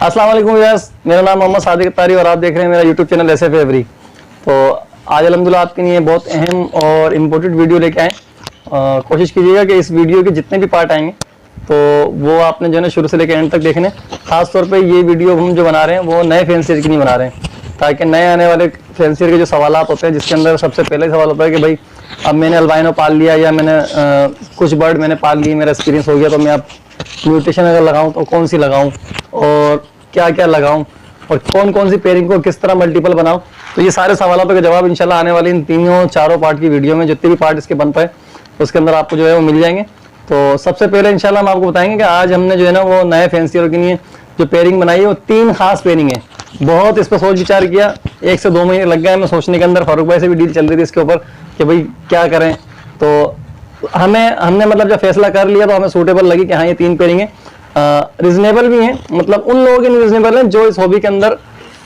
अस्सलाम वालेकुम व्यूअर्स, मेरा नाम मोहम्मद सादिक अत्तारी और आप देख रहे हैं मेरा यूट्यूब चैनल एसएफ एवरी। तो आज अल्हम्दुलिल्लाह आपके लिए बहुत अहम और इम्पोर्टेंट वीडियो लेके आए। कोशिश कीजिएगा कि इस वीडियो के जितने भी पार्ट आएंगे तो वो आपने जो है ना शुरू से लेकर एंड तक देखने। खासतौर पे ये वीडियो हम जो बना रहे हैं वो नए फैंसियर के नहीं बना रहे हैं, ताकि नए आने वाले फैंसियर के जो सवाल होते हैं, जिसके अंदर सबसे पहले सवाल होता है कि भाई अब मैंने अल्बाइनो पाल लिया या मैंने कुछ बर्ड मैंने पाल ली, मेरा एक्सपीरियंस हो गया, तो मैं अब म्यूटेशन अगर लगाऊं तो कौन सी लगाऊं और क्या क्या लगाऊं और कौन कौन सी पेयरिंग को किस तरह मल्टीपल बनाऊं। तो ये सारे सवालों के जवाब इंशाल्लाह आने वाली इन तीनों चारों पार्ट की वीडियो में, जितने भी पार्ट इसके बन पाए उसके अंदर आपको जो है वो मिल जाएंगे। तो सबसे पहले इंशाल्लाह हम आपको बताएंगे कि आज हमने जो है ना वो नए फैंसियरों के लिए जो पेयरिंग बनाई है वो 3 खास पेयरिंग है। बहुत इस पर सोच विचार किया, 1 से 2 महीने लग गए हमें सोचने के अंदर। फारूक भाई से भी डील चल रही थी इसके ऊपर कि भाई क्या करें। तो हमने मतलब जब फैसला कर लिया तो हमें सूटेबल लगी कि हाँ ये 3 पेयरिंग है, रिजनेबल भी हैं, मतलब उन लोगों के लिए रिजनेबल है जो इस हॉबी के अंदर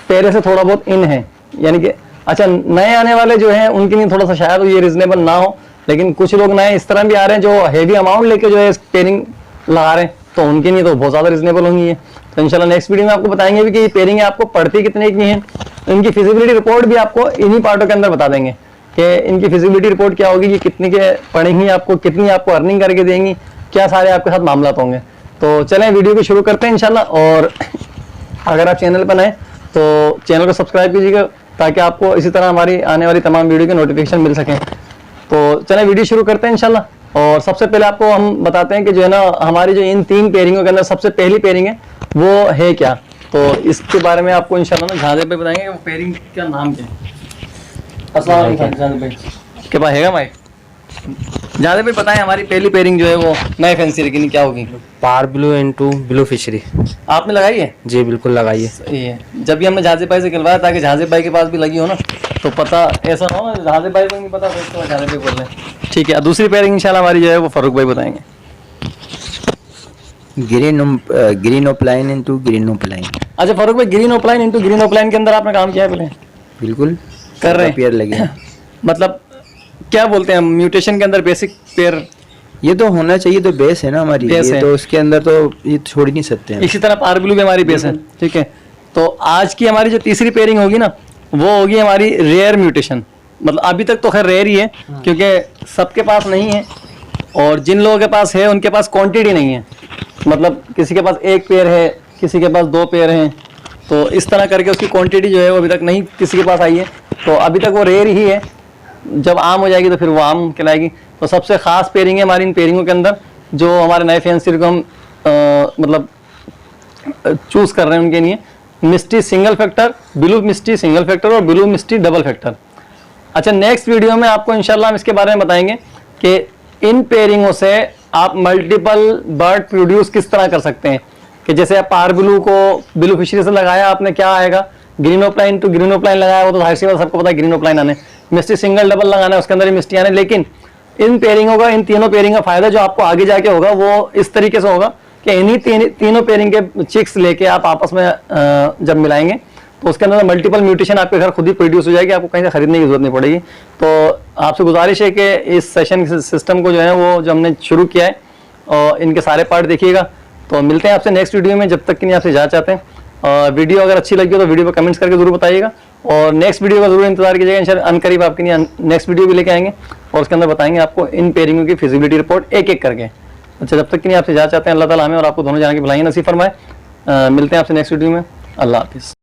पहले से थोड़ा बहुत इन है। यानी कि अच्छा नए आने वाले जो हैं उनके लिए थोड़ा सा शायद ये रिजनेबल ना हो, लेकिन कुछ लोग नए इस तरह भी आ रहे हैं जो हेवी अमाउंट लेके जो है पेयरिंग लगा रहे हैं, तो उनके लिए तो बहुत ज़्यादा रिजनेबल होंगी है। तो इंशाल्लाह नेक्स्ट वीडियो में आपको बताएंगे भी कि ये पेयरिंग आपको पड़ती कितने की है। इनकी फिजिबिलिटी रिपोर्ट भी आपको इन्हीं पार्टों के अंदर बता देंगे कि इनकी फिजिबिलिटी रिपोर्ट क्या होगी, ये कितने के पड़ेंगी आपको, कितनी आपको अर्निंग करके देंगी, क्या सारे आपके साथ मामला होंगे। तो चलें वीडियो को शुरू करते हैं इंशाल्लाह। और अगर आप चैनल पर नए तो चैनल को सब्सक्राइब कीजिएगा ताकि आपको इसी तरह हमारी आने वाली तमाम वीडियो के नोटिफिकेशन मिल सकें। तो चलें वीडियो शुरू करते हैं इंशाल्लाह। और सबसे पहले आपको हम बताते हैं कि जो है ना हमारी जो इन 3 पेयरिंगों के अंदर सबसे पहली पेयरिंग है वो है क्या। तो इसके बारे में आपको इंशाल्लाह ना झांसे पे बताएंगे वो पेयरिंग का नाम क्या है। अस्सलाम वालेकुम झांसे भाई, के पास हैगा माइक? झांसे पे बताएं हमारी पहली पेयरिंग जो है वो नए फैंसियर की क्या होगी? पार ब्लू इनटू ब्लू फिशरी। आपने लगाई है? जी बिल्कुल लगाई है। सही है। जब भी हमने झांसे भाई से खिलवाया ताकि झांसे भाई के पास भी लगी हो ना, तो पता ऐसा ना हो झांसे भाई को नहीं पता तो झांसे भाई बोल रहे हैं। ठीक है, दूसरी पेयरिंग इंशाल्लाह हमारी जो है वो फारूक भाई बताएंगे। Green opaline into green opaline. अच्छा फारूक भाई, green opaline into green opaline के अंदर आपने काम किया है पहले? बिल्कुल कर रहे हैं, पेयर लगे। मतलब क्या बोलते हैं म्यूटेशन के अंदर बेसिक पेयर ये तो होना चाहिए, तो बेस है ना हमारी, बेस ये है। तो उसके अंदर तो ये छोड़ ही नहीं सकते हैं। इसी तरह पार ब्लू भी हमारी बेस है। ठीक है, तो आज की हमारी जो तीसरी पेयरिंग होगी ना वो होगी हमारी रेयर म्यूटेशन। मतलब अभी तक तो खैर रेयर ही है क्योंकि सबके पास नहीं है, और जिन लोगों के पास है उनके पास क्वांटिटी नहीं है। मतलब किसी के पास 1 पेयर है, किसी के पास 2 पेयर हैं, तो इस तरह करके उसकी क्वांटिटी जो है वो अभी तक नहीं किसी के पास आई है। तो अभी तक वो रेयर ही है, जब आम हो जाएगी तो फिर वो आम कहलाएगी। तो सबसे खास पेयरिंग है हमारी इन पेयरिंगों के अंदर जो हमारे नए फैंसियर को हम मतलब चूज कर रहे हैं उनके लिए। मिस्टी सिंगल फैक्टर, ब्लू मिस्टी सिंगल फैक्टर और ब्लू मिस्टी डबल फैक्टर। अच्छा, नेक्स्ट वीडियो में आपको इंशाल्लाह हम इसके बारे में बताएंगे कि इन पेयरिंगों से आप मल्टीपल बर्ड प्रोड्यूस किस तरह कर सकते हैं। कि जैसे आप पार ब्लू को ब्लू फिशरी से लगाया आपने, क्या आएगा? Green opaline to green opaline लगाया, वो तो जाहिर सी बात सबको पता है ग्रीन ओपलाइन आने। मिस्टी सिंगल डबल लगाना है, उसके अंदर ही मिस्टी आने। लेकिन इन पेयरिंगों का, इन तीनों पेयरिंग का फायदा जो आपको आगे जाके होगा वो इस तरीके से होगा कि इन्हीं तीनों पेयरिंग के चिक्स लेके आप आपस में जब मिलाएंगे तो उसके अंदर मल्टीपल म्यूटेशन आपके घर खुद ही प्रोड्यूस हो जाएगी, आपको कहीं से खरीदने की जरूरत नहीं पड़ेगी। तो आपसे गुजारिश है कि इस सेशन सिस्टम को जो है वो जो हमने शुरू किया है और इनके सारे पार्ट देखिएगा। तो मिलते हैं आपसे नेक्स्ट वीडियो में, जब तक कि नहीं आपसे इजाज़त चाहते हैं। और वीडियो अगर अच्छी लगी हो तो वीडियो पर कमेंट्स करके जरूर बताइएगा और नेक्स्ट वीडियो का जरूर इंतजार कीजिएगा। इंशाल्लाह अनकरीब आपके लिए नेक्स्ट वीडियो भी लेके आएंगे और उसके अंदर बताएंगे आपको इन पेयरिंगों की फिजिबिलिटी रिपोर्ट एक एक करके। अच्छा, जब तक कि नहीं आपसे इजाज़त चाहते हैं, अल्लाह ताला हमें और आपको दोनों जाने की भलाई नसीब फरमाए। मिलते हैं आपसे नेक्स्ट वीडियो में। अल्लाह हाफिज़।